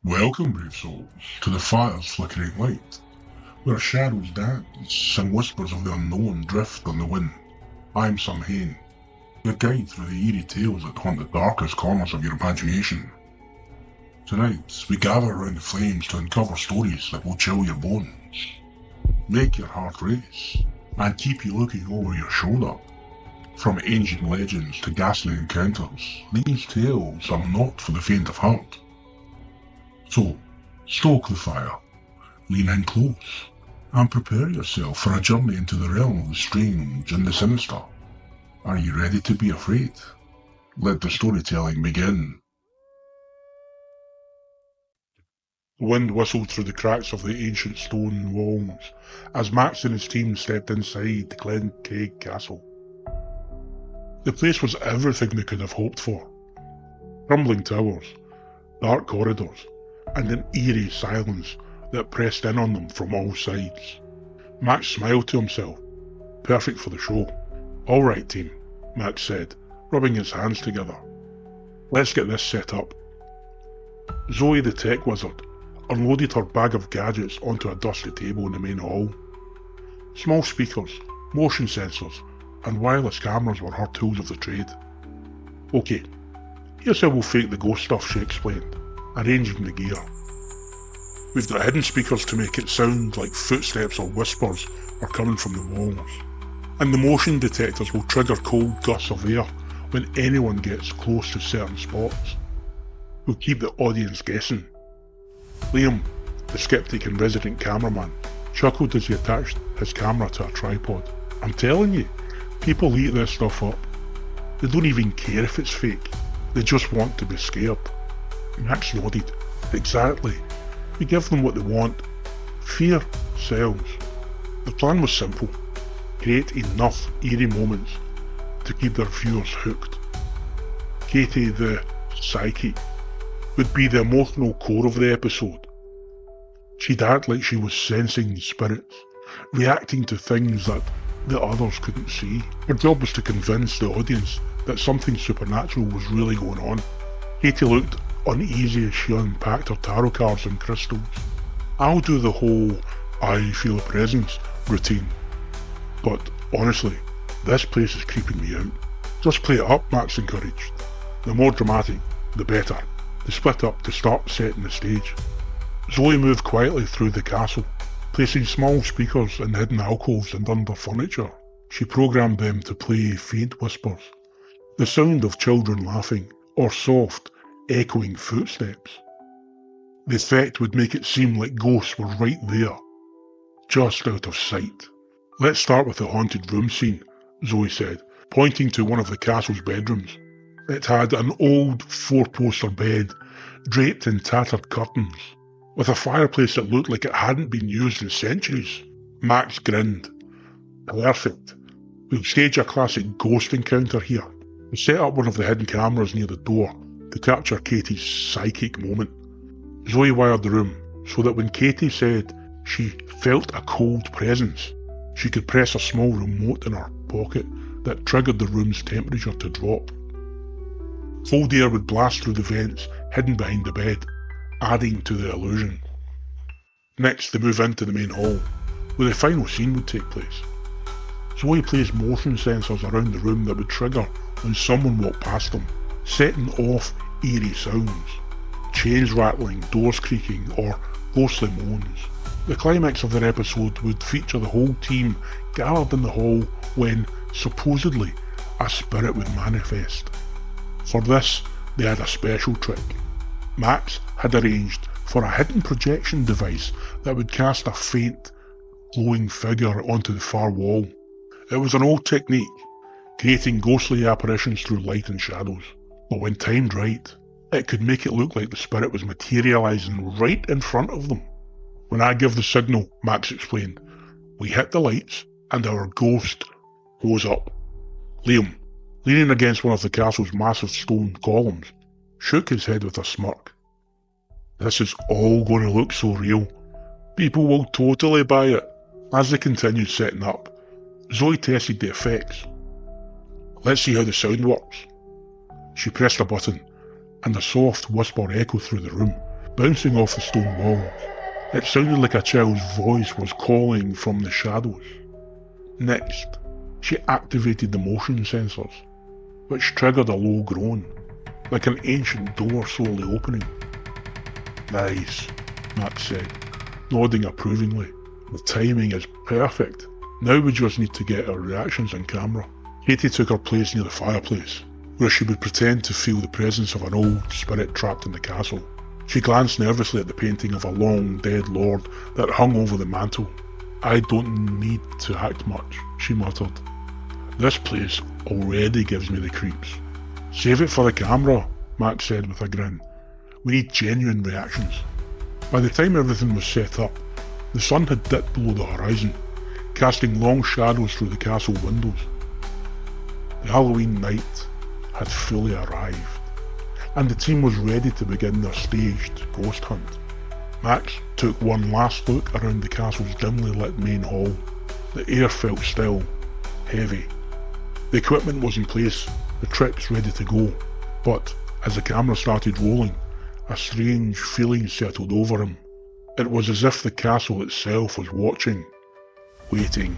Welcome, brave souls, to the fire's flickering light, where shadows dance and whispers of the unknown drift on the wind. I'm SamHain, your guide through the eerie tales that haunt the darkest corners of your imagination. Tonight, we gather around the flames to uncover stories that will chill your bones, make your heart race, and keep you looking over your shoulder. From ancient legends to ghastly encounters, these tales are not for the faint of heart. So, stoke the fire, lean in close, and prepare yourself for a journey into the realm of the strange and the sinister. Are you ready to be afraid? Let the storytelling begin. The wind whistled through the cracks of the ancient stone walls as Max and his team stepped inside the Glen Craig Castle. The place was everything they could have hoped for. Crumbling towers, dark corridors, and an eerie silence that pressed in on them from all sides. Max smiled to himself. Perfect for the show. "All right, team," Max said, rubbing his hands together. "Let's get this set up." Zoe, the tech wizard, unloaded her bag of gadgets onto a dusty table in the main hall. Small speakers, motion sensors, and wireless cameras were her tools of the trade. "Okay, here's how we'll fake the ghost stuff," she explained, arranging the gear. "We've got hidden speakers to make it sound like footsteps or whispers are coming from the walls. And the motion detectors will trigger cold gusts of air when anyone gets close to certain spots. We'll keep the audience guessing." Liam, the skeptic and resident cameraman, chuckled as he attached his camera to a tripod. "I'm telling you, people eat this stuff up. They don't even care if it's fake. They just want to be scared." Max nodded. "Exactly. We give them what they want. Fear sells." The plan was simple. Create enough eerie moments to keep their viewers hooked. Katie, the psychic, would be the emotional core of the episode. She'd act like she was sensing spirits, reacting to things that the others couldn't see. Her job was to convince the audience that something supernatural was really going on. Katie looked uneasy as she unpacked her tarot cards and crystals. "I'll do the whole 'I feel a presence' routine. But honestly, this place is creeping me out." "Just play it up," Max encouraged. "The more dramatic, the better." They split up to start setting the stage. Zoe moved quietly through the castle, placing small speakers in hidden alcoves and under furniture. She programmed them to play faint whispers, the sound of children laughing, or soft, echoing footsteps. The effect would make it seem like ghosts were right there, just out of sight. "Let's start with the haunted room scene," Zoe said, pointing to one of the castle's bedrooms. It had an old four-poster bed, draped in tattered curtains, with a fireplace that looked like it hadn't been used in centuries. Max grinned. "Perfect. We'll stage a classic ghost encounter here." We set up one of the hidden cameras near the door to capture Katie's psychic moment. Zoe wired the room so that when Katie said she felt a cold presence, she could press a small remote in her pocket that triggered the room's temperature to drop. Cold air would blast through the vents hidden behind the bed, adding to the illusion. Next, they move into the main hall, where the final scene would take place. Zoe placed motion sensors around the room that would trigger when someone walked past them, setting off eerie sounds, chains rattling, doors creaking, or ghostly moans. The climax of their episode would feature the whole team gathered in the hall when, supposedly, a spirit would manifest. For this, they had a special trick. Max had arranged for a hidden projection device that would cast a faint, glowing figure onto the far wall. It was an old technique, creating ghostly apparitions through light and shadows. But when timed right, it could make it look like the spirit was materialising right in front of them. "When I give the signal," Max explained, "we hit the lights and our ghost goes up." Liam, leaning against one of the castle's massive stone columns, shook his head with a smirk. "This is all going to look so real. People will totally buy it." As they continued setting up, Zoe tested the effects. "Let's see how the sound works." She pressed a button, and a soft whisper echoed through the room, bouncing off the stone walls. It sounded like a child's voice was calling from the shadows. Next, she activated the motion sensors, which triggered a low groan, like an ancient door slowly opening. "Nice," Max said, nodding approvingly. "The timing is perfect. Now we just need to get our reactions on camera." Katie took her place near the fireplace, where she would pretend to feel the presence of an old spirit trapped in the castle. She glanced nervously at the painting of a long-dead lord that hung over the mantel. "I don't need to act much," she muttered. "This place already gives me the creeps." "Save it for the camera," Max said with a grin. "We need genuine reactions." By the time everything was set up, the sun had dipped below the horizon, casting long shadows through the castle windows. The Halloween night had fully arrived, and the team was ready to begin their staged ghost hunt. Max took one last look around the castle's dimly lit main hall. The air felt still, heavy. The equipment was in place, the tricks ready to go, but as the camera started rolling, a strange feeling settled over him. It was as if the castle itself was watching, waiting.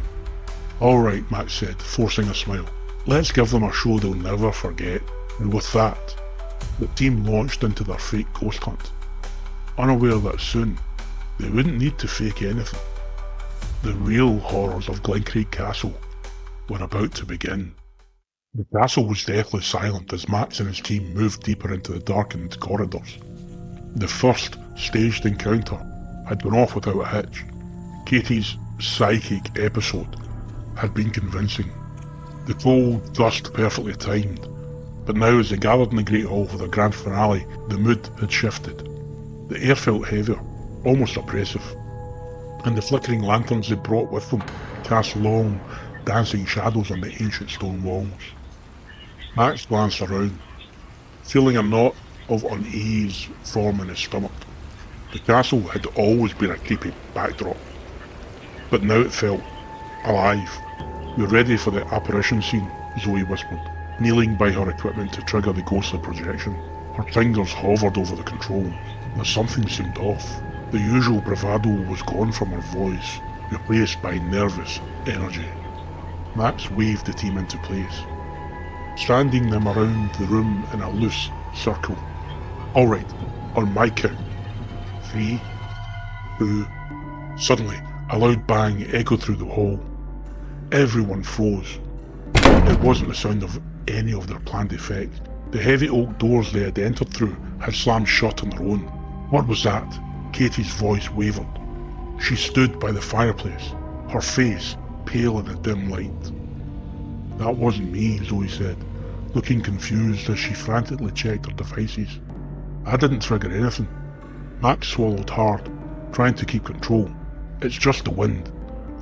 "All right," Max said, forcing a smile. "Let's give them a show they'll never forget." And with that, the team launched into their fake ghost hunt, unaware that soon they wouldn't need to fake anything. The real horrors of Glencreek Castle were about to begin. The castle was deathly silent as Max and his team moved deeper into the darkened corridors. The first staged encounter had gone off without a hitch. Katie's psychic episode had been convincing. The cold dust perfectly timed, but now as they gathered in the Great Hall for the grand finale, the mood had shifted. The air felt heavier, almost oppressive, and the flickering lanterns they brought with them cast long, dancing shadows on the ancient stone walls. Max glanced around, feeling a knot of unease form in his stomach. The castle had always been a creepy backdrop, but now it felt alive. "We're ready for the apparition scene," Zoe whispered, kneeling by her equipment to trigger the ghostly projection. Her fingers hovered over the controls, but something seemed off. The usual bravado was gone from her voice, replaced by nervous energy. Max waved the team into place, standing them around the room in a loose circle. "All right, on my count. 3, 2... Suddenly, a loud bang echoed through the hall. Everyone froze. It wasn't the sound of any of their planned effects. The heavy oak doors they had entered through had slammed shut on their own. What was that? Katie's voice wavered. She stood by the fireplace, her face pale in the dim light. "That wasn't me," Zoe said, looking confused as she frantically checked her devices. "I didn't trigger anything." Max swallowed hard, trying to keep control. "It's just the wind.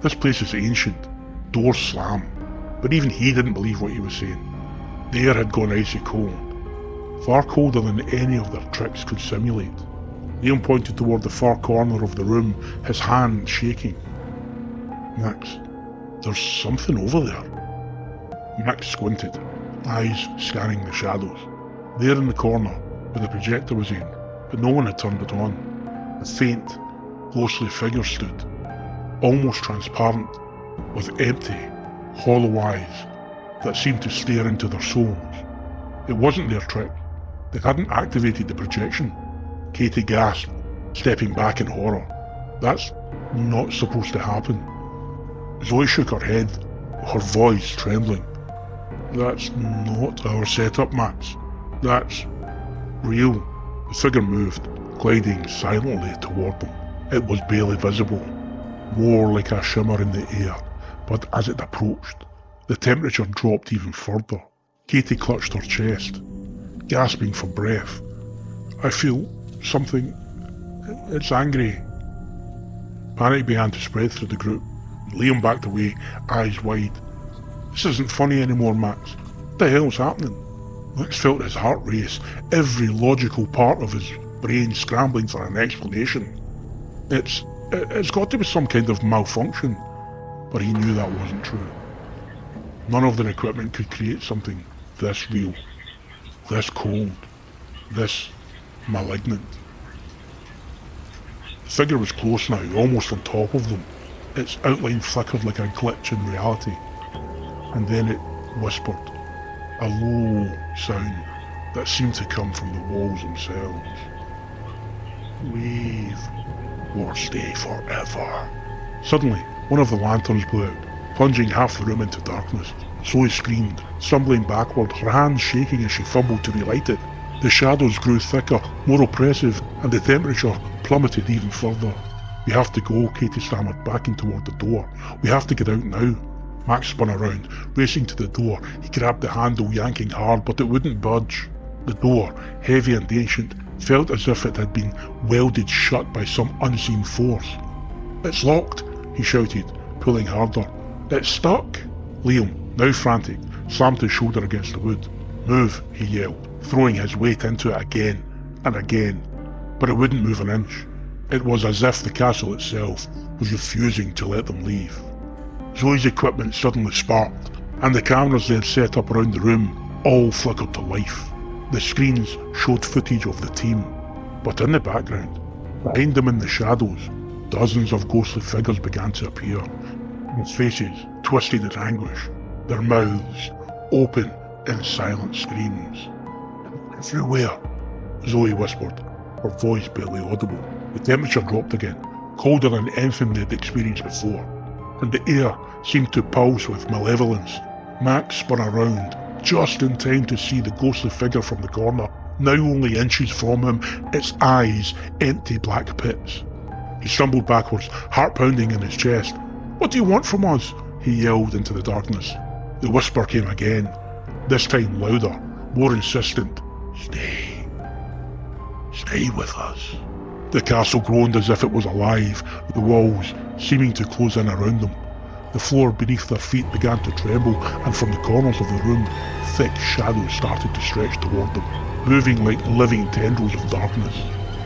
This place is ancient. Doors slam." But even he didn't believe what he was saying. The air had gone icy cold, far colder than any of their tricks could simulate. Liam pointed toward the far corner of the room, his hand shaking. "Max, there's something over there." Max squinted, eyes scanning the shadows. There in the corner, where the projector was aimed, but no one had turned it on, a faint, ghostly figure stood, almost transparent, with empty, hollow eyes that seemed to stare into their souls. It wasn't their trick. They hadn't activated the projection. Katie gasped, stepping back in horror. "That's not supposed to happen." Zoe shook her head, her voice trembling. "That's not our setup, Max. That's real." The figure moved, gliding silently toward them. It was barely visible, more like a shimmer in the air, but as it approached, the temperature dropped even further. Katie clutched her chest, gasping for breath. "I feel something. It's angry." Panic began to spread through the group. Liam backed away, eyes wide. "This isn't funny anymore, Max. What the hell's happening?" Max felt his heart race, every logical part of his brain scrambling for an explanation. It's got to be some kind of malfunction, but he knew that wasn't true. None of their equipment could create something this real, this cold, this malignant. The figure was close now, almost on top of them. Its outline flickered like a glitch in reality. And then it whispered, a low sound that seemed to come from the walls themselves. Leave or stay forever. Suddenly, one of the lanterns blew out, plunging half the room into darkness. Zoe screamed, stumbling backward, her hands shaking as she fumbled to relight it. The shadows grew thicker, more oppressive, and the temperature plummeted even further. We have to go, Katie stammered, backing toward the door. We have to get out now. Max spun around, racing to the door. He grabbed the handle, yanking hard, but it wouldn't budge. The door, heavy and ancient, felt as if it had been welded shut by some unseen force. It's locked, he shouted, pulling harder. It's stuck. Liam, now frantic, slammed his shoulder against the wood. Move, he yelled, throwing his weight into it again and again. But it wouldn't move an inch. It was as if the castle itself was refusing to let them leave. Zoe's equipment suddenly sparked, and the cameras they had set up around the room all flickered to life. The screens showed footage of the team, but in the background, behind them in the shadows, dozens of ghostly figures began to appear, their faces twisted in anguish, their mouths open in silent screams. Everywhere, Zoe whispered, her voice barely audible. The temperature dropped again, colder than anything they had experienced before, and the air seemed to pulse with malevolence. Max spun around, just in time to see the ghostly figure from the corner, now only inches from him, its eyes empty black pits. He stumbled backwards, heart pounding in his chest. What do you want from us? He yelled into the darkness. The whisper came again, this time louder, more insistent. Stay. Stay with us. The castle groaned as if it was alive, the walls seeming to close in around them. The floor beneath their feet began to tremble, and from the corners of the room, thick shadows started to stretch toward them, moving like living tendrils of darkness.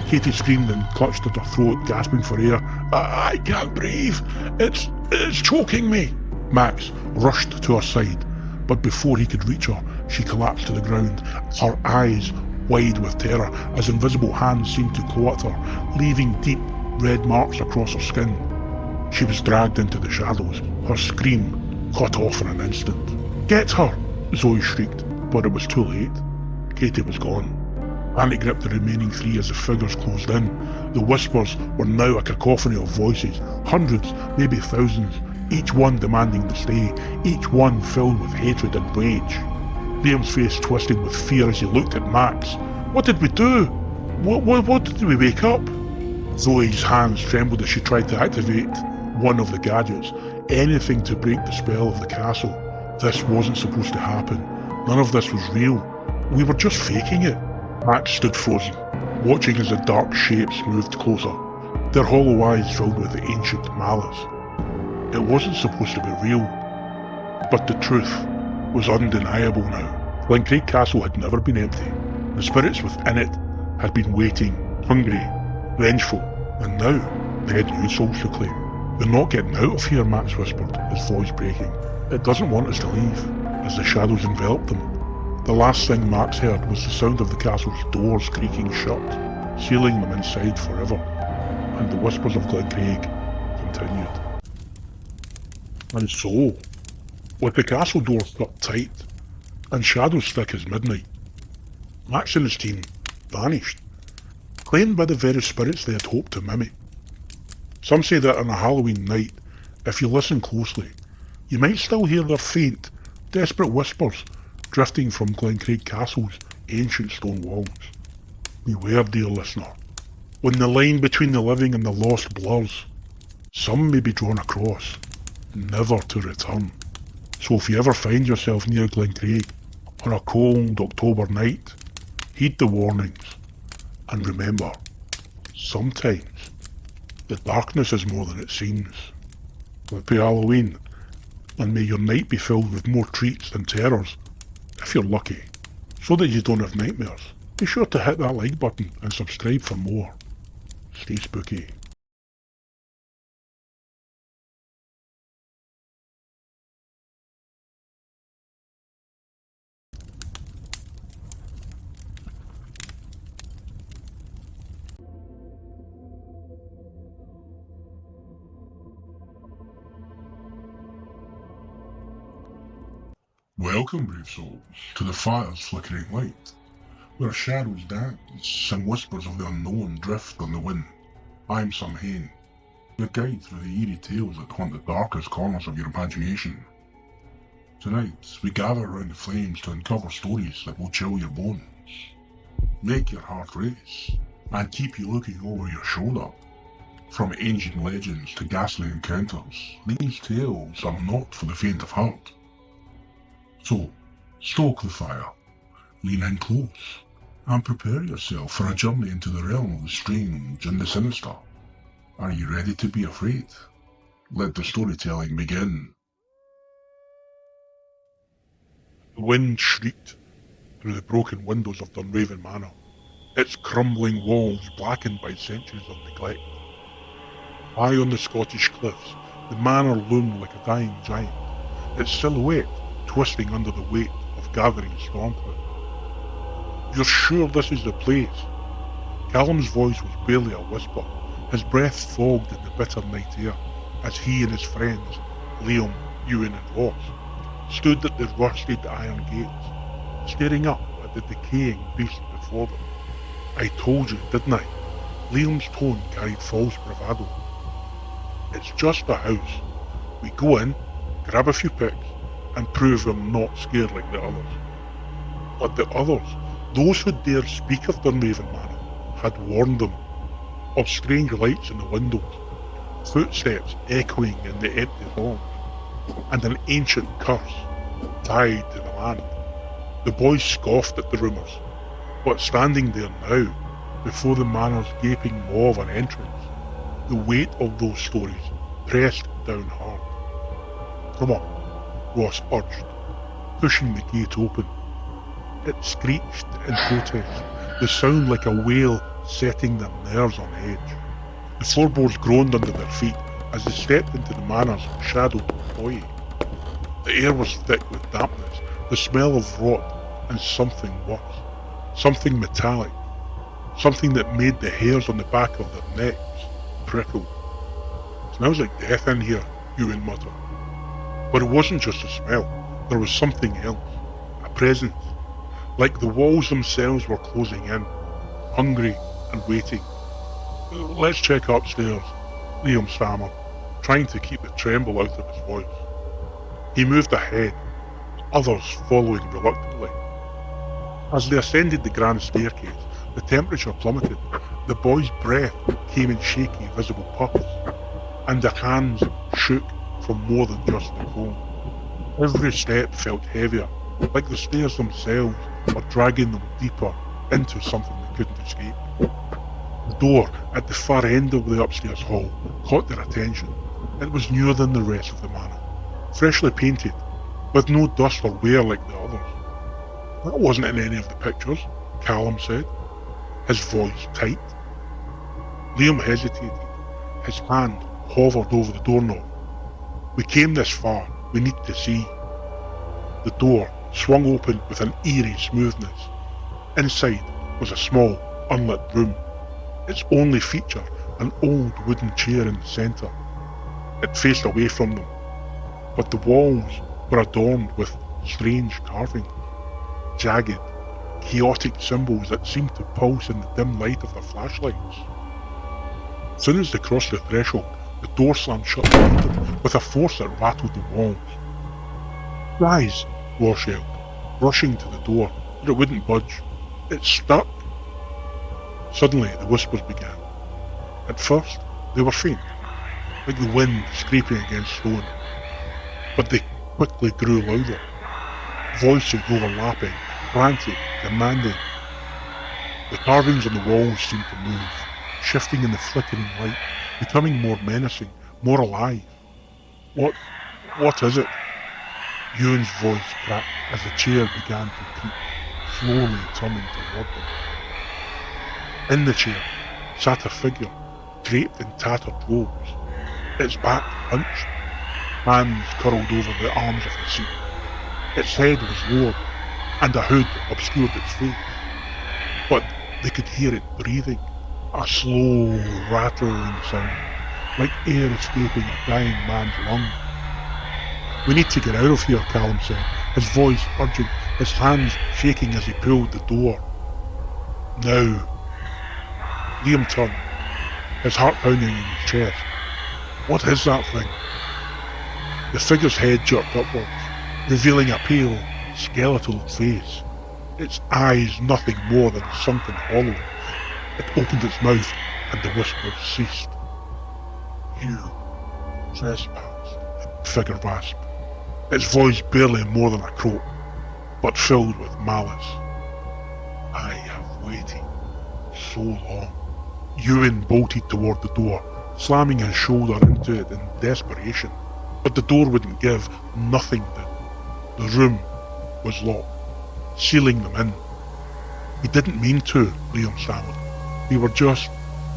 Katie screamed and clutched at her throat, gasping for air. I can't breathe. It's choking me. Max rushed to her side, but before he could reach her, she collapsed to the ground, her eyes wide with terror as invisible hands seemed to claw at her, leaving deep red marks across her skin. She was dragged into the shadows, her scream cut off in an instant. Get her! Zoe shrieked, but it was too late. Katie was gone. Panic gripped the remaining three as the figures closed in. The whispers were now a cacophony of voices, hundreds, maybe thousands, each one demanding to stay, each one filled with hatred and rage. Liam's face twisted with fear as he looked at Max. What did we do? What did we wake up? Zoe's hands trembled as she tried to activate one of the gadgets, anything to break the spell of the castle. This wasn't supposed to happen. None of this was real. We were just faking it. Max stood frozen, watching as the dark shapes moved closer, their hollow eyes filled with ancient malice. It wasn't supposed to be real, but the truth was undeniable now. Glencraig Castle had never been empty. The spirits within it had been waiting, hungry, vengeful, and now they had new souls to claim. We're not getting out of here, Max whispered, his voice breaking. It doesn't want us to leave, as the shadows enveloped them. The last thing Max heard was the sound of the castle's doors creaking shut, sealing them inside forever, and the whispers of Glencraig continued. And so, with the castle doors shut tight, and shadows thick as midnight, Max and his team vanished, claimed by the very spirits they had hoped to mimic. Some say that on a Halloween night, if you listen closely, you might still hear their faint, desperate whispers drifting from Glencraig Castle's ancient stone walls. Beware, dear listener. When the line between the living and the lost blurs, some may be drawn across, never to return. So if you ever find yourself near Glencraig on a cold October night, heed the warnings, and remember, sometimes the darkness is more than it seems. Happy Halloween, and may your night be filled with more treats than terrors, if you're lucky. So that you don't have nightmares, be sure to hit that like button and subscribe for more. Stay spooky. Welcome, brave souls, to the fire's flickering light, where shadows dance and whispers of the unknown drift on the wind. I'm SamHain, your guide through the eerie tales that haunt the darkest corners of your imagination. Tonight, we gather around the flames to uncover stories that will chill your bones, make your heart race, and keep you looking over your shoulder. From ancient legends to ghastly encounters, these tales are not for the faint of heart. So, stoke the fire, lean in close, and prepare yourself for a journey into the realm of the strange and the sinister. Are you ready to be afraid? Let the storytelling begin. The wind shrieked through the broken windows of Dunraven Manor, its crumbling walls blackened by centuries of neglect. High on the Scottish cliffs, the manor loomed like a dying giant, its silhouette twisting under the weight of gathering storm cloud. You're sure this is the place? Callum's voice was barely a whisper, his breath fogged in the bitter night air, as he and his friends, Liam, Ewan and Ross, stood at the rusted iron gates, staring up at the decaying beast before them. I told you, didn't I? Liam's tone carried false bravado. It's just a house. We go in, grab a few pics, and prove we're not scared like the others. But the others, those who dared speak of Dunraven Manor, had warned them of strange lights in the windows, footsteps echoing in the empty halls, and an ancient curse tied to the land. The boys scoffed at the rumours, but standing there now, before the manor's gaping maw of an entrance, the weight of those stories pressed down hard. Come on, Ross urged, pushing the gate open. It screeched in protest, the sound like a wail setting their nerves on edge. The floorboards groaned under their feet as they stepped into the manor's shadowed foyer. The air was thick with dampness, the smell of rot, and something worse. Something metallic. Something that made the hairs on the back of their necks prickle. Smells like death in here, Ewan muttered. But it wasn't just a smell, there was something else. A presence. Like the walls themselves were closing in, hungry and waiting. Let's check upstairs, Liam stammered, trying to keep the tremble out of his voice. He moved ahead, others following reluctantly. As they ascended the grand staircase, the temperature plummeted, the boys' breath came in shaky, visible puffs, and their hands shook from more than just the cold. Every step felt heavier, like the stairs themselves were dragging them deeper into something they couldn't escape. The door at the far end of the upstairs hall caught their attention. It was newer than the rest of the manor, freshly painted, with no dust or wear like the others. That wasn't in any of the pictures, Callum said, his voice tight. Liam hesitated, his hand hovered over the doorknob. We came this far, we need to see. The door swung open with an eerie smoothness. Inside was a small, unlit room, its only feature an old wooden chair in the centre. It faced away from them, but the walls were adorned with strange carvings, jagged, chaotic symbols that seemed to pulse in the dim light of their flashlights. As soon as they crossed the threshold, the door slammed shut behind them with a force that rattled the walls. Guys, Ross yelled, rushing to the door, but it wouldn't budge. It stuck. Suddenly the whispers began. At first, they were faint, like the wind scraping against stone, but they quickly grew louder. Voices overlapping, frantic, demanding. The carvings on the walls seemed to move, shifting in the flickering light, becoming more menacing, more alive. What is it? Ewan's voice cracked as the chair began to creak, slowly turning toward them. In the chair sat a figure, draped in tattered robes, its back hunched, hands curled over the arms of the seat. Its head was lowered, and a hood obscured its face. But they could hear it breathing, a slow, rattling sound, like air escaping a dying man's lungs. We need to get out of here, Callum said, his voice urgent, his hands shaking as he pulled the door. Now. Liam turned, his heart pounding in his chest. What is that thing? The figure's head jerked upwards, revealing a pale, skeletal face. Its eyes nothing more than a sunken hollow. It opened its mouth, and the whispers ceased. You trespass, the figure rasped, its voice barely more than a croak, but filled with malice. I have waited so long. Ewan bolted toward the door, slamming his shoulder into it in desperation. But the door wouldn't give, nothing did. The room was locked, sealing them in. He didn't mean to, Liam stammered. They were just...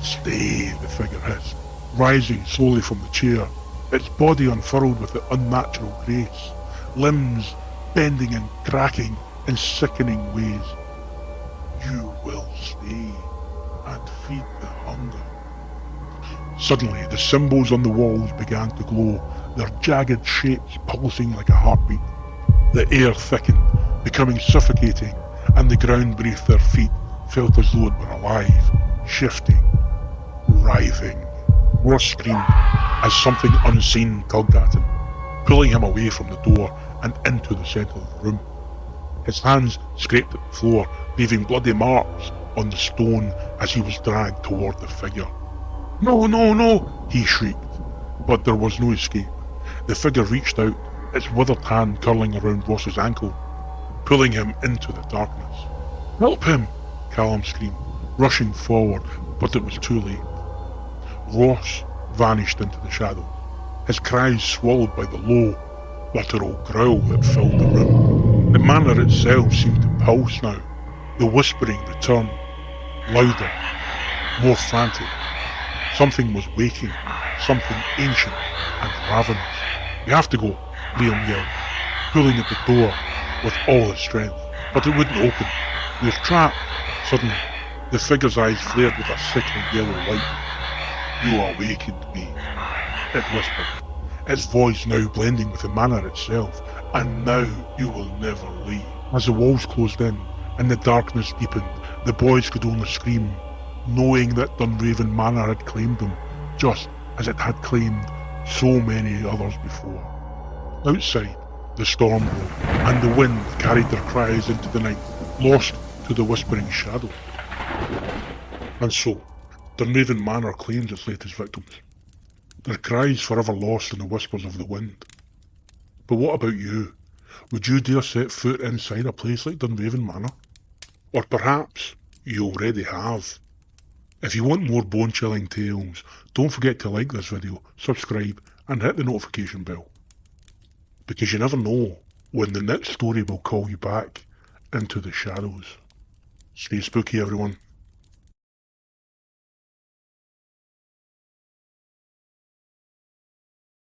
Stay, the figure hissed, rising slowly from the chair, its body unfurled with the unnatural grace, limbs bending and cracking in sickening ways. You will stay and feed the hunger. Suddenly, the symbols on the walls began to glow, their jagged shapes pulsing like a heartbeat. The air thickened, becoming suffocating, and the ground beneath their feet felt as though it were alive, shifting, writhing. Ross screamed as something unseen tugged at him, pulling him away from the door and into the centre of the room. His hands scraped at the floor, leaving bloody marks on the stone as he was dragged toward the figure. No, no, no, he shrieked, but there was no escape. The figure reached out, its withered hand curling around Ross's ankle, pulling him into the darkness. Help him, Callum screamed, rushing forward, but it was too late. Ross vanished into the shadows, his cries swallowed by the low, guttural growl that filled the room. The manor itself seemed to pulse now, the whispering returned, louder, more frantic. Something was waking, something ancient and ravenous. We have to go, Liam yelled, pulling at the door with all his strength, but it wouldn't open. We're trapped. Suddenly, the figure's eyes flared with a sickly yellow light. You awakened me, it whispered, its voice now blending with the manor itself, and now you will never leave. As the walls closed in and the darkness deepened, the boys could only scream, knowing that Dunraven Manor had claimed them, just as it had claimed so many others before. Outside, the storm broke, and the wind carried their cries into the night, lost to the whispering shadow. And so, Dunraven Manor claims its latest victims, their cries forever lost in the whispers of the wind. But what about you? Would you dare set foot inside a place like Dunraven Manor? Or perhaps you already have. If you want more bone-chilling tales, don't forget to like this video, subscribe and hit the notification bell. Because you never know when the next story will call you back into the shadows. Stay spooky, everyone.